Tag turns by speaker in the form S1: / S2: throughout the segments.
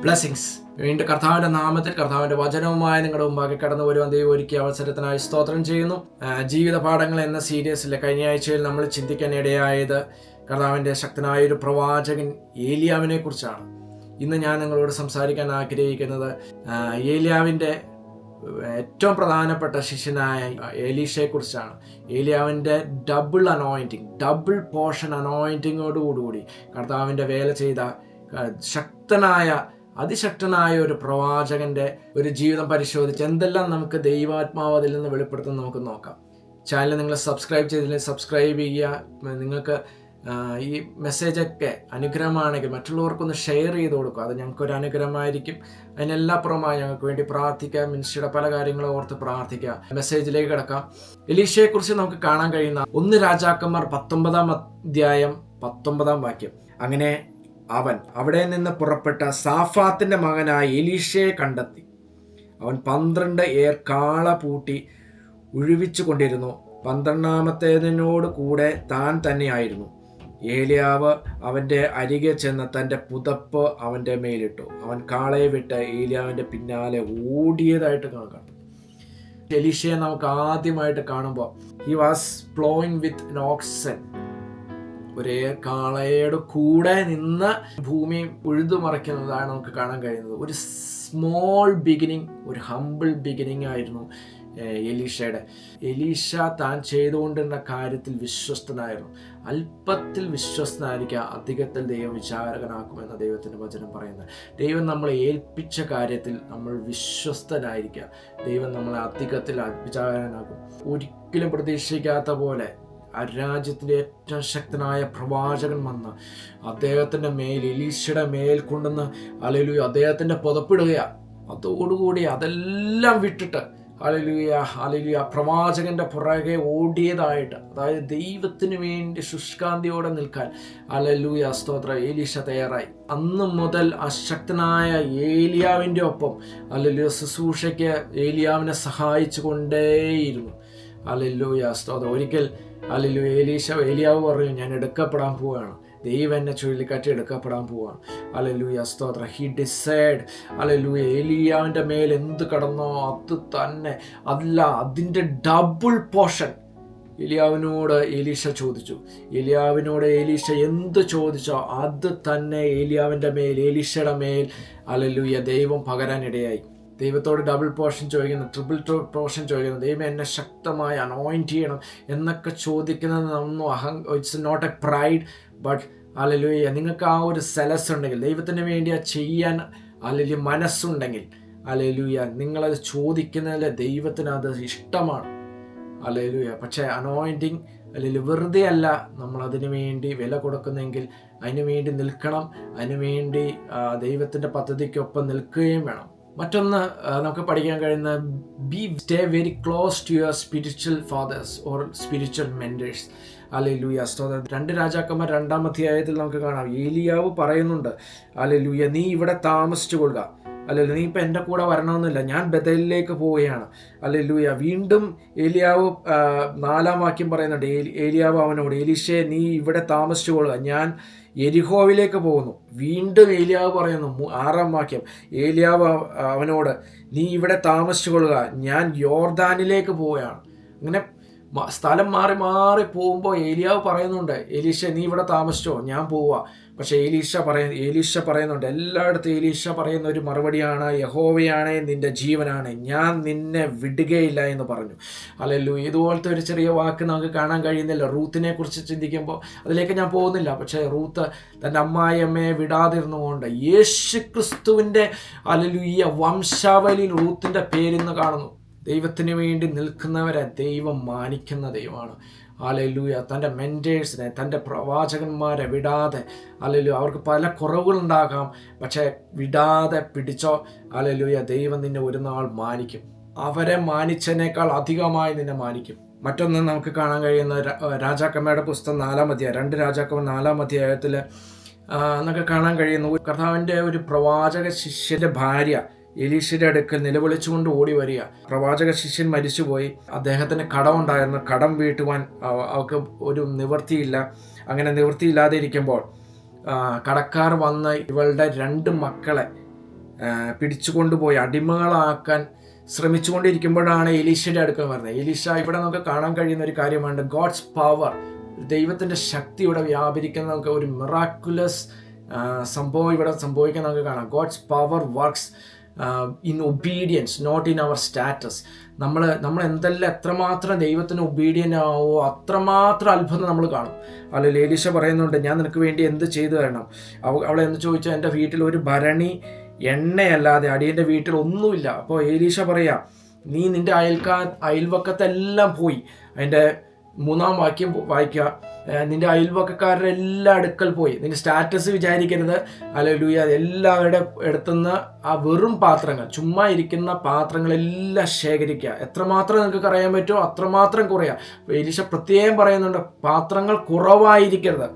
S1: Blessings. വീണ്ടും കർത്താവിന്റെ നാമത്തിൽ കർത്താവിന്റെ വചനവുമായി നിങ്ങളുടെ മുമ്പാകെ കടന്നു വരുവാൻ ദൈവം ഒരുക്കിയ അവസരത്തിനായി സ്തോത്രം ചെയ്യുന്നു. ജീവിത പാഠങ്ങൾ എന്ന സീരീസിലെ കഴിഞ്ഞ ആഴ്ചയിൽ നമ്മൾ ചിന്തിക്കാൻ ഇടയായത് കർത്താവിന്റെ ശക്തനായ ഒരു പ്രവാചകൻ ഏലിയാവിനെ കുറിച്ചാണ്. ഇന്ന് ഞാൻ നിങ്ങളോട് സംസാരിക്കാൻ ആഗ്രഹിക്കുന്നത് ഏലിയാവിന്റെ ഏറ്റവും പ്രധാനപ്പെട്ട ശിഷ്യനായ എലീഷയെ കുറിച്ചാണ്. ഏലിയാവിൻ്റെ ഡബിൾ അനോയിൻറ്റിങ്, ഡബിൾ പോർഷൻ അനോയിൻറ്റിങ്ങോടുകൂടി കർത്താവിൻ്റെ വേല ചെയ്ത അതിശക്തനായ ഒരു പ്രവാചകന്റെ ഒരു ജീവിതം പരിശോധിച്ച് എന്തെല്ലാം നമുക്ക് ദൈവാത്മാവ് അതിൽ നിന്ന് വെളിപ്പെടുത്തുന്ന നമുക്ക് നോക്കാം. ചാനൽ നിങ്ങൾ സബ്സ്ക്രൈബ് ചെയ്തില്ലെങ്കിൽ സബ്സ്ക്രൈബ് ചെയ്യുക. നിങ്ങൾക്ക് ഈ മെസ്സേജൊക്കെ അനുഗ്രഹമാണെങ്കിൽ മറ്റുള്ളവർക്കൊന്ന് ഷെയർ ചെയ്ത് കൊടുക്കുക. അത് ഞങ്ങൾക്കൊരു അനുഗ്രഹമായിരിക്കും. അതിനെല്ലാപ്പുറമായി ഞങ്ങൾക്ക് വേണ്ടി പ്രാർത്ഥിക്കാം. മിനിസ്ട്രിയുടെ പല കാര്യങ്ങളും ഓർത്ത് പ്രാർത്ഥിക്കുക. മെസ്സേജിലേക്ക് കിടക്കാം. എലീഷയെക്കുറിച്ച് നമുക്ക് കാണാൻ കഴിയുന്ന 1 രാജാക്കന്മാർ 19-ാം അധ്യായം 19-ാം വാക്യം. അങ്ങനെ അവൻ അവിടെ നിന്ന് പുറപ്പെട്ട സാഫാത്തിന്റെ മകനായ എലീഷയെ കണ്ടെത്തി. അവൻ 12 ഏർ കാള പൂട്ടി ഉഴുവിച്ചു കൊണ്ടിരുന്നു. 12-ാമത്തേതിനോട് കൂടെ താൻ തന്നെയായിരുന്നു. ഏലിയാവ് അവൻ്റെ അരികെ ചെന്ന് തൻ്റെ പുതപ്പ് അവൻ്റെ മേലിട്ടു. അവൻ കാളയെ വിട്ട് ഏലിയാവിൻ്റെ പിന്നാലെ ഓടിയതായിട്ട് കാണാം. എലീഷയെ നമുക്ക് ആദ്യമായിട്ട് കാണുമ്പോൾ he was ploughing with an oxen. ഒരേ കാളയുടെ കൂടെ നിന്ന് ഭൂമി ഉഴുതുമറിക്കുന്നതാണ് നമുക്ക് കാണാൻ കഴിയുന്നത്. ഒരു സ്മോൾ ബിഗിനിങ്, ഒരു ഹംബിൾ ബിഗിനിങ് ആയിരുന്നു എലീഷയുടെ. എലീഷ താൻ ചെയ്തുകൊണ്ടിരുന്ന കാര്യത്തിൽ വിശ്വസ്തനായിരുന്നു. അല്പത്തിൽ വിശ്വസ്തനായിരിക്കുക, അധികത്തിൽ ദൈവം വിചാരകനാക്കുമെന്ന് ദൈവത്തിൻ്റെ വചനം പറയുന്നത്. ദൈവം നമ്മളെ ഏൽപ്പിച്ച കാര്യത്തിൽ നമ്മൾ വിശ്വസ്തനായിരിക്കുക. ദൈവം നമ്മളെ അധികത്തിൽ വിചാരകനാക്കും. ഒരിക്കലും പ്രതീക്ഷിക്കാത്ത പോലെ ആ രാജ്യത്തിൻ്റെ ഏറ്റവും ശക്തനായ പ്രവാചകൻ വന്ന് അദ്ദേഹത്തിൻ്റെ മേൽ, എലീശയുടെ മേൽ കൊണ്ടുവന്ന് ഹല്ലേലൂയ അദ്ദേഹത്തിൻ്റെ പുതപ്പിടുകയാണ്. അതോടുകൂടി അതെല്ലാം വിട്ടിട്ട് ഹല്ലേലൂയ പ്രവാചകന്റെ പുറകെ ഓടിയതായിട്ട്, അതായത് ദൈവത്തിന് വേണ്ടി ശുഷ്കാന്തിയോടെ നിൽക്കാൻ ഹല്ലേലൂയ സ്തോത്രം എലീശ തയ്യാറായി. അന്ന് മുതൽ അശക്തനായ ഏലിയാവിൻ്റെ ഒപ്പം ഹല്ലേലൂയ ശുശ്രൂഷയ്ക്ക് ഏലിയാവിനെ സഹായിച്ചു കൊണ്ടേയിരുന്നു. ഹല്ലേലൂയ സ്തോത്രം. ഒരിക്കൽ ഹല്ലേലൂയ ഏലിയാവ് പറഞ്ഞു, ഞാൻ എടുക്കപ്പെടാൻ പോവുകയാണ്, ദൈവം എന്നെ ചുഴലിക്കാറ്റ് എടുക്കപ്പെടാൻ പോവാണ്. ഹല്ലേലൂയ സ്തോത്രം. ഹി ഡിസൈഡ് ഹല്ലേലൂയ ഏലിയാവിൻ്റെ മേൽ എന്ത് കടന്നോ അത് തന്നെ, അല്ല അതിൻ്റെ ഡബിൾ പോർഷൻ ഏലിയാവിനോട് എലീശ ചോദിച്ചു. ഏലിയാവിനോട് എലീശ എന്ത് ചോദിച്ചോ അത് തന്നെ ഏലിയാവിൻ്റെ മേൽ, എലീശയുടെ മേൽ ഹല്ലേലൂയ ദൈവം പകരാനിടയായി. ദൈവത്തോട് ഡബിൾ പോർഷൻ ചോദിക്കുന്നു, ട്രിപ്പിൾ പോർഷൻ ചോദിക്കുന്നു. ദൈവം എന്നെ ശക്തമായി അനോയിൻറ്റ് ചെയ്യണം എന്നൊക്കെ ചോദിക്കുന്നത് it's not a pride, but hallelujah നിങ്ങൾക്ക് ആ ഒരു സെലസ് ഉണ്ടെങ്കിൽ, ദൈവത്തിന് വേണ്ടി ചെയ്യാൻ ഹല്ലേലൂയ മനസ്സുണ്ടെങ്കിൽ ഹല്ലേലൂയ നിങ്ങളത് ചോദിക്കുന്നതിൽ ദൈവത്തിന് അത് ഇഷ്ടമാണ്. ഹല്ലേലൂയ. പക്ഷേ അനോയിൻറ്റിങ് അല്ലെങ്കിൽ വെറുതെ അല്ല നമ്മൾ അതിനു വേണ്ടി വില കൊടുക്കുന്നെങ്കിൽ അതിനു വേണ്ടി നിൽക്കണം. അതിനുവേണ്ടി ദൈവത്തിൻ്റെ പദ്ധതിക്കൊപ്പം നിൽക്കുകയും വേണം. മറ്റൊന്ന് നമുക്ക് പഠിക്കാൻ കഴിയുന്ന stay very close to your spiritual fathers or spiritual mentors. Hallelujah സ്തോത്രം. 2 രാജാക്കന്മാർ 2-ാം അധ്യായത്തിൽ നമുക്ക് കാണാം, ഏലിയാവ് പറയുന്നുണ്ട് ഹല്ലേലൂയ നീ ഇവിടെ താമസിച്ചു കൊള്ളുക, ഹല്ലേലൂയ നീ ഇപ്പം എൻ്റെ കൂടെ വരണമെന്നില്ല, ഞാൻ ബഥേലിലേക്ക് പോവുകയാണ്. ഹല്ലേലൂയ. വീണ്ടും ഏലിയാവ് 4-ാം വാക്യം പറയുന്നുണ്ട്, ഏലിയാവ് അവനോട്, എലീശയെ നീ ഇവിടെ താമസിച്ചു കൊള്ളുക, ഞാൻ യെരിഹോവിലേക്ക് പോകുന്നു. വീണ്ടും ഏലിയാവ് പറയുന്നു 6-ാം വാക്യം, ഏലിയാവ് അവനോട് നീ ഇവിടെ താമസിച്ചു കൊള്ളുക, ഞാൻ യോർദാനിലേക്ക് പോവുകയാണ്. അങ്ങനെ സ്ഥലം മാറി മാറി പോകുമ്പോൾ ഏലിയാവ് പറയുന്നുണ്ട്, എലീശ നീ ഇവിടെ താമസിച്ചോ, ഞാൻ പോവുക. പക്ഷേ എലീശ പറയുന്നുണ്ട്, എല്ലായിടത്തും എലീശ പറയുന്ന ഒരു മറുപടിയാണ്, യഹോവയാണ് നിൻ്റെ ജീവനാണ്, ഞാൻ നിന്നെ വിടുകയില്ല എന്ന് പറഞ്ഞു. ഹല്ലേലൂയ. ഇതുപോലത്തെ ഒരു ചെറിയ വാക്ക് നമുക്ക് കാണാൻ കഴിയുന്നില്ല. റൂത്തിനെ കുറിച്ച് ചിന്തിക്കുമ്പോൾ അതിലേക്ക് ഞാൻ പോകുന്നില്ല. പക്ഷേ റൂത്ത് തൻ്റെ അമ്മായിയമ്മയെ വിടാതിരുന്നുകൊണ്ട് യേശുക്രിസ്തുവിൻ്റെ ഹല്ലേലൂയ വംശാവലിയിൽ റൂത്തിൻ്റെ പേരിന്ന് കാണുന്നു. ദൈവത്തിന് വേണ്ടി നിൽക്കുന്നവരെ ദൈവം മാനിക്കുന്ന ദൈവമാണ്. ഹല്ലേലൂയ. തൻ്റെ മെൻറ്റേഴ്സിനെ, തൻ്റെ പ്രവാചകന്മാരെ വിടാതെ ഹല്ലേലൂയ, അവർക്ക് പല കുറവുകളുണ്ടാകാം, പക്ഷേ വിടാതെ പിടിച്ചോ ഹല്ലേലൂയ, ദൈവം നിന്നെ ഒരു നാൾ മാനിക്കും. അവരെ മാനിച്ചതിനേക്കാൾ അധികമായി നിന്നെ മാനിക്കും. മറ്റൊന്ന് നമുക്ക് കാണാൻ കഴിയുന്ന രാജാക്കന്മാരുടെ പുസ്തകം 4-ാം അധ്യായം, 2 രാജാക്കന്മാർ 4-ാം അധ്യായത്തിൽ നമുക്ക് കാണാൻ കഴിയുന്നു, കർത്താവിൻ്റെ ഒരു പ്രവാചക ശിഷ്യൻ്റെ ഭാര്യ എലീശയുടെ അടുക്കൽ നിലവിളിച്ചുകൊണ്ട് ഓടി വരിക. പ്രവാചക ശിഷ്യൻ മരിച്ചുപോയി, അദ്ദേഹത്തിന് കടമുണ്ടായിരുന്നു, കടം വീട്ടുവാൻ അവർക്ക് ഒരു നിവൃത്തിയില്ല. അങ്ങനെ നിവൃത്തിയില്ലാതെ ഇരിക്കുമ്പോൾ കടക്കാർ വന്ന് ഇവളുടെ 2 മക്കളെ പിടിച്ചുകൊണ്ടുപോയി അടിമകളാക്കാൻ ശ്രമിച്ചുകൊണ്ടിരിക്കുമ്പോഴാണ് എലീശയുടെ അടുക്കൽ വരുന്നത്. എലീശ ഇവിടെ നമുക്ക് കാണാൻ കഴിയുന്ന ഒരു കാര്യമാണ് ഗോഡ്സ് പവർ, ദൈവത്തിൻ്റെ ശക്തി ഇവിടെ വ്യാപരിക്കുന്ന നമുക്ക് ഒരു മിറാക്കുലസ് സംഭവം ഇവിടെ സംഭവിക്കാൻ നമുക്ക് കാണാം. God's power works in obedience, not in our status. നമ്മൾ എന്തെല്ലാം എത്രമാത്രം ദൈവത്തിന് ഒബീഡിയൻ്റ് ആവോ അത്രമാത്രം അത്ഭുതം നമ്മൾ കാണും. അല്ലെങ്കിൽ എലീശ പറയുന്നുണ്ട്, ഞാൻ നിനക്ക് വേണ്ടി എന്ത് ചെയ്തു തരണം? അവളെ എന്ന് ചോദിച്ചാൽ എൻ്റെ വീട്ടിൽ ഒരു ഭരണി എണ്ണയല്ലാതെ അടിയൻ്റെ വീട്ടിൽ ഒന്നുമില്ല. അപ്പോൾ എലീശ പറയാ, നീ നിൻ്റെ അയൽവക്കത്തെല്ലാം പോയി. അതിൻ്റെ 3-ാം വാക്യം വായിക്കുക, നിൻ്റെ അയൽവക്കക്കാരുടെ എല്ലാ അടുക്കൽ പോയി. നിൻ്റെ സ്റ്റാറ്റസ് വിചാരിക്കരുത്. ഹല്ലേലൂയ. എല്ലാവരുടെ അടുത്തുനിന്ന് ആ വെറും പാത്രങ്ങൾ, ചുമ്മാ ഇരിക്കുന്ന പാത്രങ്ങളെല്ലാം ശേഖരിക്കുക. എത്രമാത്രം നിങ്ങൾക്ക് അറിയാൻ പറ്റുമോ അത്രമാത്രം കുറയുക. എലീശ പ്രത്യേകം പറയുന്നുണ്ട്, പാത്രങ്ങൾ കുറവായിരിക്കരുത്.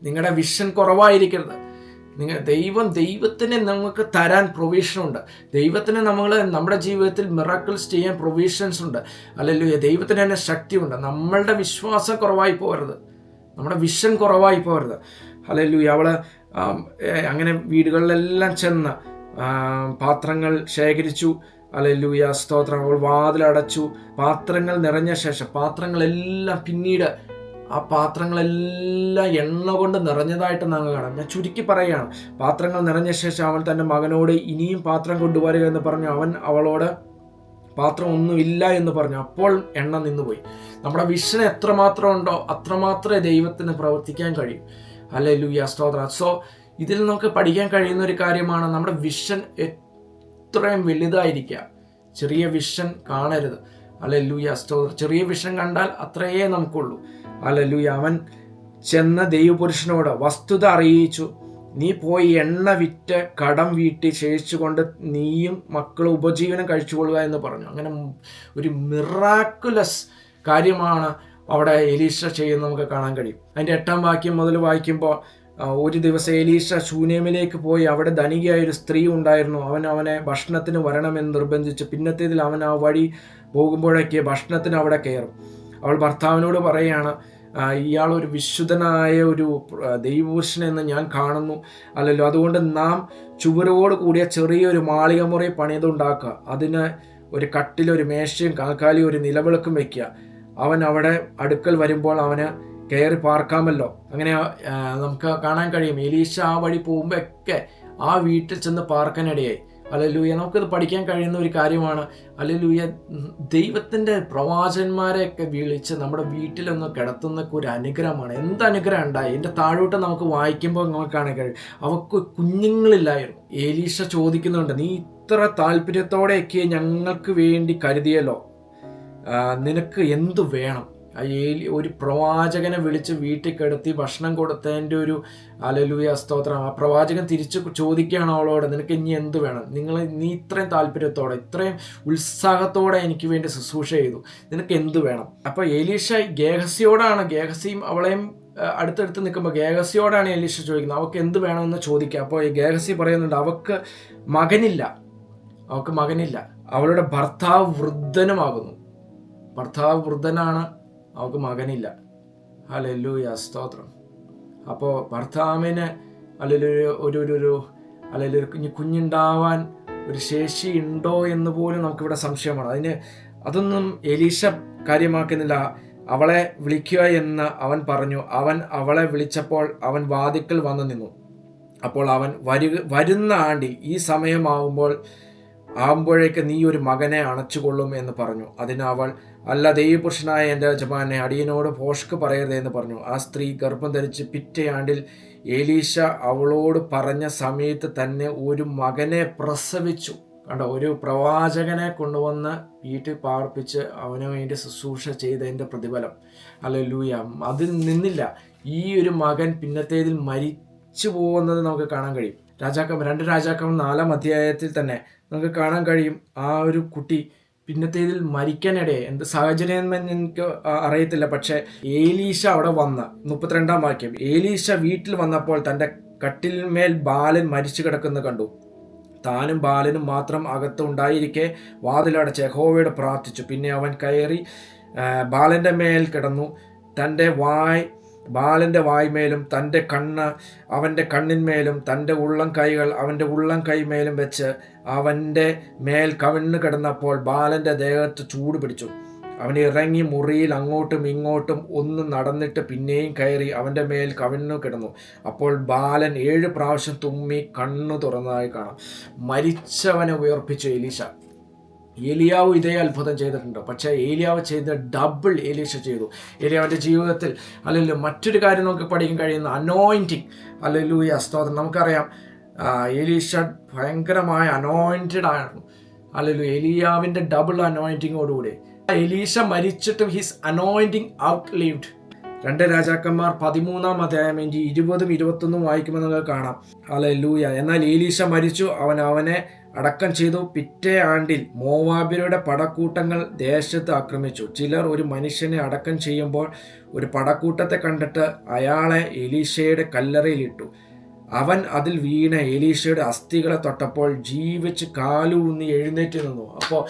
S1: നിങ്ങളുടെ വിഷൻ കുറവായിരിക്കരുത്. ദൈവത്തിന് നമുക്ക് തരാൻ പ്രൊവിഷനുണ്ട്. ദൈവത്തിന് നമ്മുടെ ജീവിതത്തിൽ മിറാക്കിൾസ് ചെയ്യാൻ പ്രൊവിഷൻസ് ഉണ്ട്. ഹല്ലേലൂയ. ദൈവത്തിന് തന്നെ ശക്തിയുണ്ട്. നമ്മളുടെ വിശ്വാസം കുറവായി പോകരുത്, നമ്മുടെ വിഷൻ കുറവായി പോകരുത്. ഹല്ലേലൂയ. അവള് അങ്ങനെ വീടുകളിലെല്ലാം ചെന്ന് പാത്രങ്ങൾ ശേഖരിച്ചു. ഹല്ലേലൂയ, സ്തോത്രം. അവൾ വാതിലടച്ചു. പാത്രങ്ങൾ നിറഞ്ഞ ശേഷം പാത്രങ്ങളെല്ലാം പിന്നീട് ആ പാത്രങ്ങളെല്ലാം എണ്ണ കൊണ്ട് നിറഞ്ഞതായിട്ട് നമുക്ക് കാണാം. ഞാൻ ചുരുക്കി പറയുകയാണ്. പാത്രങ്ങൾ നിറഞ്ഞ ശേഷം അവൻ തൻ്റെ മകനോട് ഇനിയും പാത്രം കൊണ്ടുവരിക എന്ന് പറഞ്ഞു. അവൻ അവളോട് പാത്രം ഒന്നുമില്ല എന്ന് പറഞ്ഞു. അപ്പോൾ എണ്ണ നിന്നുപോയി. നമ്മുടെ വിഷൻ എത്രമാത്രം ഉണ്ടോ അത്രമാത്രമേ ദൈവത്തിന് പ്രവർത്തിക്കാൻ കഴിയും. ഹല്ലേലൂയ, സ്തോത്രം. സോ ഇതിൽ നമുക്ക് പഠിക്കാൻ കഴിയുന്ന ഒരു കാര്യമാണ്, നമ്മുടെ വിഷൻ എത്രയും വലുതായിരിക്കുക. ചെറിയ വിഷൻ കാണരുത്. ഹല്ലേലൂയ, സ്തോത്രം. ചെറിയ വിഷൻ കണ്ടാൽ അത്രയേ നമുക്കുള്ളൂ. ഹല്ലേലൂയ. അവൻ ചെന്ന ദൈവപുരുഷനോട് വസ്തുത അറിയിച്ചു. നീ പോയി എണ്ണ വിറ്റ് കടം വീട്ടി ശേഷിച്ചുകൊണ്ട് നീയും മക്കളും ഉപജീവനം കഴിച്ചുകൊള്ളുക എന്ന് പറഞ്ഞു. അങ്ങനെ ഒരു മിറാക്കുലസ് കാര്യമാണ് അവിടെ എലീശ ചെയ്യുന്നത് നമുക്ക് കാണാൻ കഴിയും. അതിൻ്റെ 8-ാം വാക്യം മുതൽ വായിക്കുമ്പോൾ, ഒരു ദിവസം എലീശ ശൂനേമിലേക്ക് പോയി. അവിടെ ധനികയായ ഒരു സ്ത്രീ ഉണ്ടായിരുന്നു. അവനെ ഭക്ഷണത്തിന് വരണമെന്ന് നിർബന്ധിച്ചു. പിന്നത്തേതിൽ അവൻ ആ വഴി പോകുമ്പോഴേക്ക് ഭക്ഷണത്തിന് അവിടെ കയറും. അവൾ ഭർത്താവിനോട് പറയുകയാണ്, ഇയാൾ ഒരു വിശുദ്ധനായ ഒരു ദൈവപുരുഷനെന്ന് ഞാൻ കാണുന്നു. അല്ലല്ലോ, അതുകൊണ്ട് നാം ചുവരോട് കൂടിയ ചെറിയൊരു മാളിക മുറി പണിതുണ്ടാക്കുക. അതിന് ഒരു കട്ടിലൊരു മേശയും കാൽക്കാലിയും ഒരു നിലവിളക്കും വയ്ക്കുക. അവൻ അവിടെ അടുക്കൽ വരുമ്പോൾ അവന് കയറി പാർക്കാമല്ലോ. അങ്ങനെ നമുക്ക് കാണാൻ കഴിയും. എലീശ ആ വഴി പോകുമ്പോൾ ഒക്കെ ആ വീട്ടിൽ ചെന്ന് പാർക്കാനിടയായി. ഹല്ലേലൂയ. നമുക്കിത് പഠിക്കാൻ കഴിയുന്ന ഒരു കാര്യമാണ്. ഹല്ലേലൂയ. ദൈവത്തിൻ്റെ പ്രവാചകന്മാരെയൊക്കെ വിളിച്ച് നമ്മുടെ വീട്ടിലൊന്ന് കിടത്തുന്നൊക്കെ ഒരു അനുഗ്രഹമാണ്. എന്ത് അനുഗ്രഹം ഉണ്ടായി. എൻ്റെ താഴോട്ട് നമുക്ക് വായിക്കുമ്പോൾ നമുക്ക് കാണാൻ കഴിയും. അവർക്ക് കുഞ്ഞുങ്ങളില്ലായിരുന്നു. എലീശ ചോദിക്കുന്നുണ്ട്, നീ ഇത്ര താല്പര്യത്തോടെയൊക്കെ ഞങ്ങൾക്ക് വേണ്ടി കരുതിയല്ലോ, നിനക്ക് എന്തു വേണം? ഒരു പ്രവാചകനെ വിളിച്ച് വീട്ടിൽ കിടത്തി ഭക്ഷണം കൊടുത്തതിൻ്റെ ഒരു ഹല്ലേലൂയ, സ്തോത്രം. ആ പ്രവാചകൻ തിരിച്ച് ചോദിക്കുകയാണ് അവളോട്, നിനക്ക് ഇനി എന്ത് വേണം? നീ ഇത്രയും താല്പര്യത്തോടെ ഇത്രയും ഉത്സാഹത്തോടെ എനിക്ക് വേണ്ടി ശുശ്രൂഷ ചെയ്തു, നിനക്ക് എന്ത് വേണം? അപ്പോൾ എലീശ ഗേഹസിയോടാണ്, ഗേഹസിയും അവളെയും അടുത്തടുത്ത് നിൽക്കുമ്പോൾ ഗേഹസിയോടാണ് എലീശ ചോദിക്കുന്നത്, അവൾക്ക് എന്ത് വേണമെന്ന് ചോദിക്കുക. അപ്പോൾ ഗേഹസി പറയുന്നുണ്ട്, അവൾക്ക് മകനില്ല. അവളുടെ ഭർത്താവ് വൃദ്ധനുമാകുന്നു. ഭർത്താവ് വൃദ്ധനാണ്, അവൾക്ക് മകനില്ല. ഹല്ലേലൂയ, സ്തോത്രം. അപ്പോൾ ഭർത്താവിന് ഒരു കുഞ്ഞുണ്ടാവാൻ ഒരു ശേഷി ഉണ്ടോ എന്ന് പോലും നമുക്കിവിടെ സംശയമാണ്. അതൊന്നും എലീശ കാര്യമാക്കുന്നില്ല. അവളെ വിളിക്കുക എന്ന് അവൻ പറഞ്ഞു. അവൻ അവളെ വിളിച്ചപ്പോൾ അവൻ വാതിക്കൽ വന്നു നിന്നു. അപ്പോൾ അവൻ വരുന്ന ആണ്ടിൽ ഈ സമയമാകുമ്പോഴേക്ക് നീ ഒരു മകനെ അണച്ചുകൊള്ളും എന്ന് പറഞ്ഞു. അതിന് അവൾ, അല്ല, ദൈവപുരുഷനായ എൻ്റെ യജമാനെ, അടിയനോട് ഭോഷ്ക് പറയരുത് എന്ന് പറഞ്ഞു. ആ സ്ത്രീ ഗർഭം ധരിച്ച് പിറ്റേയാണ്ടിൽ എലീശ അവളോട് പറഞ്ഞ സമയത്ത് തന്നെ ഒരു മകനെ പ്രസവിച്ചു. കണ്ടോ, ഒരു പ്രവാചകനെ കൊണ്ടുവന്ന് വീട്ടിൽ പാർപ്പിച്ച് അവന് വേണ്ടി ശുശ്രൂഷ ചെയ്തതിൻ്റെ പ്രതിഫലം. ഹല്ലേലൂയ. അതിൽ നിന്നില്ല. ഈ ഒരു മകൻ പിന്നത്തേതിൽ മരിച്ചു പോകുന്നത് നമുക്ക് കാണാൻ കഴിയും. 2 രാജാക്കന്മാർ 4-ാം അധ്യായത്തിൽ തന്നെ നമുക്ക് കാണാൻ കഴിയും. ആ ഒരു കുട്ടി പിന്നത്തേതിൽ മരിക്കാനിടയായി. എന്ത് സാഹചര്യം എന്ന് എനിക്ക് അറിയത്തില്ല. പക്ഷേ ഏലീശ അവിടെ വന്ന 32-ാം വാക്യം, ഏലീശ വീട്ടിൽ വന്നപ്പോൾ തൻ്റെ കട്ടിലിന്മേൽ ബാലൻ മരിച്ചു കിടക്കുന്നത് കണ്ടു. താനും ബാലനും മാത്രം അകത്ത് ഉണ്ടായിരിക്കെ വാതിലടച്ച് യഹോവയോട് പ്രാർത്ഥിച്ചു. പിന്നെ അവൻ കയറി ബാലൻ്റെ മേൽ കിടന്നു. തൻ്റെ വായ് ബാലൻ്റെ വായ്മേലും അവൻ്റെ കണ്ണിന്മേലും തൻ്റെ ഉള്ളം കൈകൾ അവൻ്റെ ഉള്ളം കൈമേലും വെച്ച് അവൻ്റെ മേൽ കവിണ്ണു കിടന്നപ്പോൾ ബാലൻ്റെ ദേഹത്ത് ചൂട് പിടിച്ചു. അവൻ ഇറങ്ങി മുറിയിൽ അങ്ങോട്ടും ഇങ്ങോട്ടും ഒന്ന് നടന്നിട്ട് പിന്നെയും കയറി അവൻ്റെ മേൽ കവിണ്ണു കിടന്നു. അപ്പോൾ ബാലൻ 7 പ്രാവശ്യം തുമ്മി കണ്ണു തുറന്നതായി കാണാം. മരിച്ചവനെ ഉയർപ്പിച്ചു എലീശ. ഏലിയാവ് ഇതേ അത്ഭുതം ചെയ്തിട്ടുണ്ട്. പക്ഷേ ഏലിയാവ് ചെയ്ത ഡബിൾ എലീശ ചെയ്തു. ഏലിയാവിൻ്റെ ജീവിതത്തിൽ അല്ലെങ്കിൽ മറ്റൊരു കാര്യം നമുക്ക് പഠിക്കാൻ കഴിയുന്ന അനോയിൻറ്റിങ്. ഹല്ലേലൂയ, സ്തോത്രം. നമുക്കറിയാം എലീശ ഭയങ്കരമായ അനോയിൻറ്റഡ് ആയിരുന്നു. ഹല്ലേലൂയ, ഏലിയാവിൻ്റെ ഡബിൾ അനോയിൻറ്റിങ്ങോടുകൂടി എലീശ മരിച്ചിട്ടും ഹിസ് അനോയിൻറ്റിങ് ഔട്ട് ലിവ്ഡ്. 2 രാജാക്കന്മാർ 13-ാം അധ്യായം 20-21 വായിക്കുമ്പോൾ നമുക്ക് കാണാം. ഹല്ലേലൂയ. എന്നാൽ എലീശ മരിച്ചു, അവനെ അടക്കം ചെയ്തു. പിറ്റേ ആണ്ടിൽ മോവാബ്യരുടെ പടക്കൂട്ടങ്ങൾ ദേശത്ത് ആക്രമിച്ചു. ചിലർ ഒരു മനുഷ്യനെ അടക്കം ചെയ്യുമ്പോൾ ഒരു പടക്കൂട്ടത്തെ കണ്ടിട്ട് അയാളെ എലീശയുടെ കല്ലറയിലിട്ടു. അവൻ അതിൽ വീണ് എലീശയുടെ അസ്ഥികളെ തൊട്ടപ്പോൾ ജീവിച്ച് കാലൂന്നി എഴുന്നേറ്റ് നിന്നു. അപ്പോൾ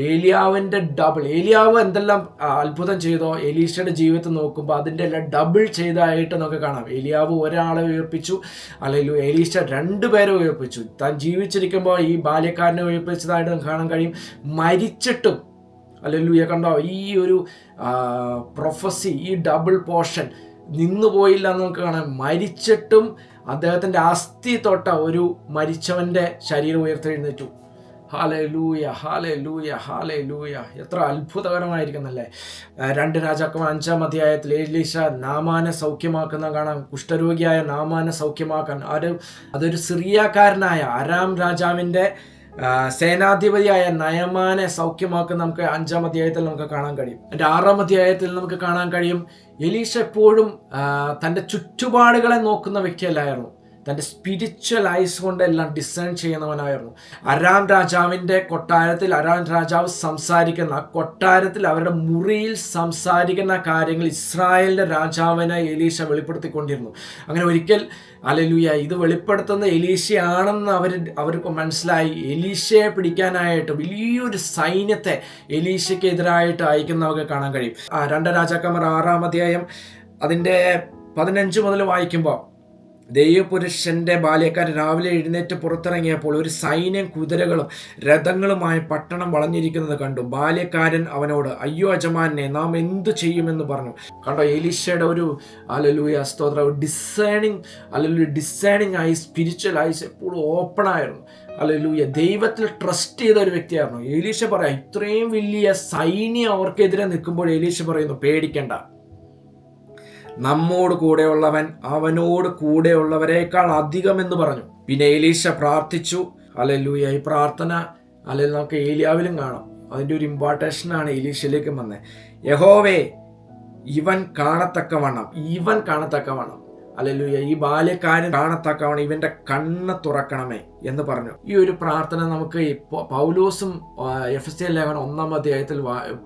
S1: ഏലിയാവിൻ്റെ ഡബിൾ, ഏലിയാവ് എന്തെല്ലാം അത്ഭുതം ചെയ്തോ എലീശയുടെ ജീവിതത്തിൽ നോക്കുമ്പോൾ അതിൻ്റെ എല്ലാം ഡബിൾ ചെയ്തതായിട്ട് നമുക്ക് കാണാം. ഏലിയാവ് ഒരാളെ ഉയർപ്പിച്ചു, അല്ലെങ്കിൽ എലീശ 2 പേരെ ഉയർപ്പിച്ചു. താൻ ജീവിച്ചിരിക്കുമ്പോൾ ഈ ബാല്യക്കാരനെ ഉയർപ്പിച്ചതായിട്ട് നമുക്ക് കാണാൻ കഴിയും. മരിച്ചിട്ടും ഹല്ലേലൂയ, കണ്ടോ ഈ ഒരു പ്രൊഫസി, ഈ ഡബിൾ പോർഷൻ നിന്നുപോയില്ല എന്ന് നമുക്ക് കാണാം. മരിച്ചിട്ടും അദ്ദേഹത്തിൻ്റെ അസ്ഥി തൊട്ട ഒരു മരിച്ചവൻ്റെ ശരീരം ഉയർത്തെഴുന്നേറ്റു. Hallelujah, hallelujah, hallelujah. എത്ര അത്ഭുതകരമായിരിക്കുന്നല്ലേ. 2 രാജാക്കന്മാർ 5-ാം അധ്യായത്തിൽ എലീശ നാമാനെ സൗഖ്യമാക്കുന്ന കാണാം. കുഷ്ഠരോഗിയായ നാമാനെ സൗഖ്യമാക്കാൻ അതൊരു സിറിയക്കാരനായ അരാം രാജാവിൻ്റെ സേനാധിപതിയായ നയമാനെ സൗഖ്യമാക്കുന്ന നമുക്ക് 5-ാം അധ്യായത്തിൽ നമുക്ക് കാണാൻ കഴിയും. 6-ാം അധ്യായത്തിൽ നമുക്ക് കാണാൻ കഴിയും എലീശ എപ്പോഴും തൻ്റെ ചുറ്റുപാടുകളെ നോക്കുന്ന വ്യക്തിയല്ലായിരുന്നു. തൻ്റെ സ്പിരിച്വൽ ഐസ് കൊണ്ടെല്ലാം ഡിസേൺ ചെയ്യുന്നവനായിരുന്നു. അരാം രാജാവിൻ്റെ കൊട്ടാരത്തിൽ അരാം രാജാവ് സംസാരിക്കുന്ന കൊട്ടാരത്തിൽ അവരുടെ മുറിയിൽ സംസാരിക്കുന്ന കാര്യങ്ങൾ ഇസ്രായേലിൻ്റെ രാജാവിനെ എലീശ വെളിപ്പെടുത്തിക്കൊണ്ടിരുന്നു. അങ്ങനെ ഒരിക്കൽ ഹല്ലേലൂയ ഇത് വെളിപ്പെടുത്തുന്ന എലീശയാണെന്ന് അവർക്ക് മനസ്സിലായി. എലീശയെ പിടിക്കാനായിട്ട് വലിയൊരു സൈന്യത്തെ എലീശയ്ക്കെതിരായിട്ട് അയക്കുന്നവർക്ക് കാണാൻ കഴിയും. 2 രാജാക്കന്മാർ 6-ാം അധ്യായം അതിൻ്റെ 15 മുതൽ വായിക്കുമ്പോൾ ദൈവപുരുഷന്റെ ബാല്യക്കാരൻ രാവിലെ എഴുന്നേറ്റ് പുറത്തിറങ്ങിയപ്പോൾ ഒരു സൈന്യം കുതിരകളും രഥങ്ങളുമായി പട്ടണം വളഞ്ഞിരിക്കുന്നത് കണ്ടു. ബാല്യക്കാരൻ അവനോട്, അയ്യോ യജമാനെ, നാം എന്തു ചെയ്യുമെന്ന് പറഞ്ഞു. കണ്ടോ എലീശയുടെ ഒരു ഹല്ലേലൂയ സ്തോത്രം, ഡിസൈനിങ് ഐസ്, സ്പിരിച്വൽ ഐസ് എപ്പോഴും ഓപ്പൺ ആയിരുന്നു. ഹല്ലേലൂയ, ദൈവത്തിൽ ട്രസ്റ്റ് ചെയ്ത ഒരു വ്യക്തിയായിരുന്നു. എലീശ പറയാം, ഇത്രയും വലിയ സൈന്യം അവർക്കെതിരെ നിൽക്കുമ്പോൾ എലീശ പറയുന്നു, പേടിക്കണ്ട, നമ്മോട് കൂടെയുള്ളവൻ അവനോട് കൂടെയുള്ളവരെക്കാൾ അധികം എന്ന് പറഞ്ഞു. പിന്നെ എലീശ പ്രാർത്ഥിച്ചു. ഹല്ലേലൂയ, ഈ പ്രാർത്ഥന അല്ലെങ്കിൽ നമുക്ക് ഏലിയാവിലും കാണാം. അതിൻ്റെ ഒരു ഇമ്പോർട്ടേഷനാണ് എലീശയിലേക്ക് വന്നത്. യഹോവേ, ഇവൻ കാണത്തക്കവണ്ണം ഹല്ലേലൂയ, ഈ ബാല്യക്കാരൻ കാണത്തക്കവണ്ണം ഇവന്റെ കണ്ണ് തുറക്കണമേ എന്ന് പറഞ്ഞു. ഈ ഒരു പ്രാർത്ഥന നമുക്ക് പൗലോസും എഫെസ്യ ലേഖനം 1-ാം അധ്യായത്തിൽ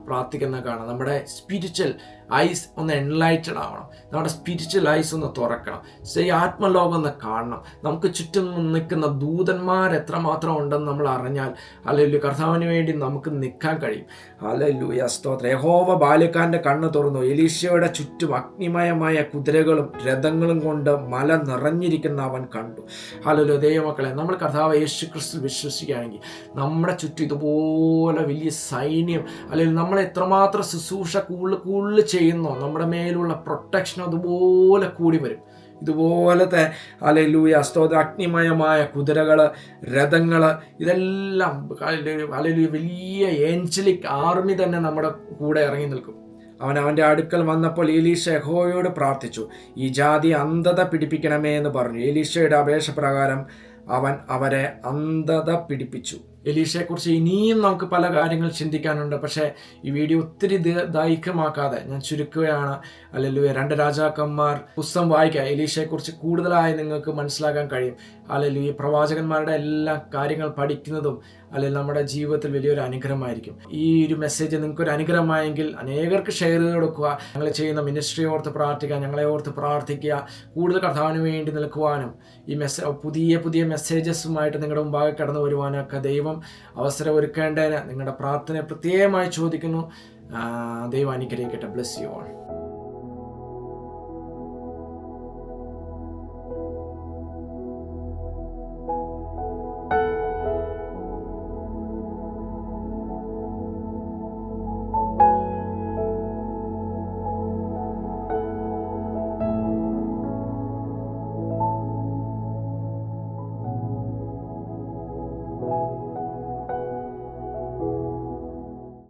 S1: പ്രാർത്ഥിക്കുന്ന കാണാം. നമ്മുടെ സ്പിരിച്വൽ ഐസ് ഒന്ന് എൻലൈറ്റഡ് ആവണം, നമ്മുടെ സ്പിരിച്വൽ ഐസ് ഒന്ന് തുറക്കണം, ഈ ആത്മലോകം ഒന്ന് കാണണം. നമുക്ക് ചുറ്റും നിൽക്കുന്ന ദൂതന്മാർ എത്രമാത്രം ഉണ്ടെന്ന് നമ്മൾ അറിഞ്ഞാൽ ഹല്ലേലൂയ കർത്താവിന് വേണ്ടി നമുക്ക് നിൽക്കാൻ കഴിയും. ഹല്ലേലൂയ സ്തോത്രം. യഹോവ ബാല്യക്കാരൻ്റെ കണ്ണ് തുറന്നു. എലീശയുടെ ചുറ്റും അഗ്നിമയമായ കുതിരകളും രഥങ്ങളും കൊണ്ട് മല നിറഞ്ഞിരിക്കുന്ന അവൻ കണ്ടു. ഹല്ലേലൂയ ദൈവമക്കളെ, നമ്മൾ കർത്താവ് യേശു ക്രിസ്തു വിശ്വസിക്കുകയാണെങ്കിൽ നമ്മുടെ ചുറ്റും ഇതുപോലെ വലിയ സൈന്യം, അല്ലെങ്കിൽ നമ്മൾ എത്രമാത്രം ശുശ്രൂഷ കൂടുതൽ ചെയ്യുന്നോ നമ്മുടെ മേലുള്ള പ്രൊട്ടക്ഷൻ അതുപോലെ കൂടി വരും. ഇതുപോലത്തെ ഹല്ലേലൂയ സ്തോത്രം, അഗ്നിമയമായ കുതിരകൾ, രഥങ്ങൾ, ഇതെല്ലാം ഹല്ലേലൂയ വലിയ ഏഞ്ചലിക് ആർമി തന്നെ നമ്മുടെ കൂടെ ഇറങ്ങി നിൽക്കും. അവൻ്റെ അടുക്കൽ വന്നപ്പോൾ എലീശ യഹോവയോട് പ്രാർത്ഥിച്ചു, ഈ ജാതി അന്ധത പിടിപ്പിക്കണമേ എന്ന് പറഞ്ഞു. എലീശയുടെ അപേക്ഷ പ്രകാരം അവൻ അവരെ അന്ധത പിടിപ്പിച്ചു. എലീശയെക്കുറിച്ച് ഇനിയും നമുക്ക് പല കാര്യങ്ങൾ ചിന്തിക്കാനുണ്ട്. പക്ഷേ ഈ വീഡിയോ ഒത്തിരി ദൈർഘ്യമാക്കാതെ ഞാൻ ചുരുക്കുകയാണ്. ഹല്ലേലൂയ, 2 രാജാക്കന്മാർ പുസ്തകം വായിക്കുക. എലീശയെക്കുറിച്ച് കൂടുതലായി നിങ്ങൾക്ക് മനസ്സിലാക്കാൻ കഴിയും. ഹല്ലേലൂയ, പ്രവാചകന്മാരുടെ എല്ലാ കാര്യങ്ങൾ പഠിക്കുന്നതും അല്ലെങ്കിൽ നമ്മുടെ ജീവിതത്തിൽ വലിയൊരു അനുഗ്രഹമായിരിക്കും. ഈ ഒരു മെസ്സേജ് നിങ്ങൾക്കൊരു അനുഗ്രഹമായെങ്കിൽ അനേകർക്ക് ഷെയർ ചെയ്ത് കൊടുക്കുക. ഞങ്ങൾ ചെയ്യുന്ന മിനിസ്ട്രി ഓർത്ത് പ്രാർത്ഥിക്കുക, ഞങ്ങളെ ഓർത്ത് പ്രാർത്ഥിക്കുക. കൂടുതൽ കർത്താവിന് വേണ്ടി നിൽക്കുവാനും ഈ പുതിയ മെസ്സേജസുമായിട്ട് നിങ്ങളുടെ മുമ്പാകെ കടന്നു വരുവാനൊക്കെ ദൈവം അവസരം ഒരുക്കേണ്ടതിന് നിങ്ങളുടെ പ്രാർത്ഥന പ്രത്യേകമായി ചോദിക്കുന്നു. ദൈവം അനുഗ്രഹിക്കട്ടെ. Bless you all.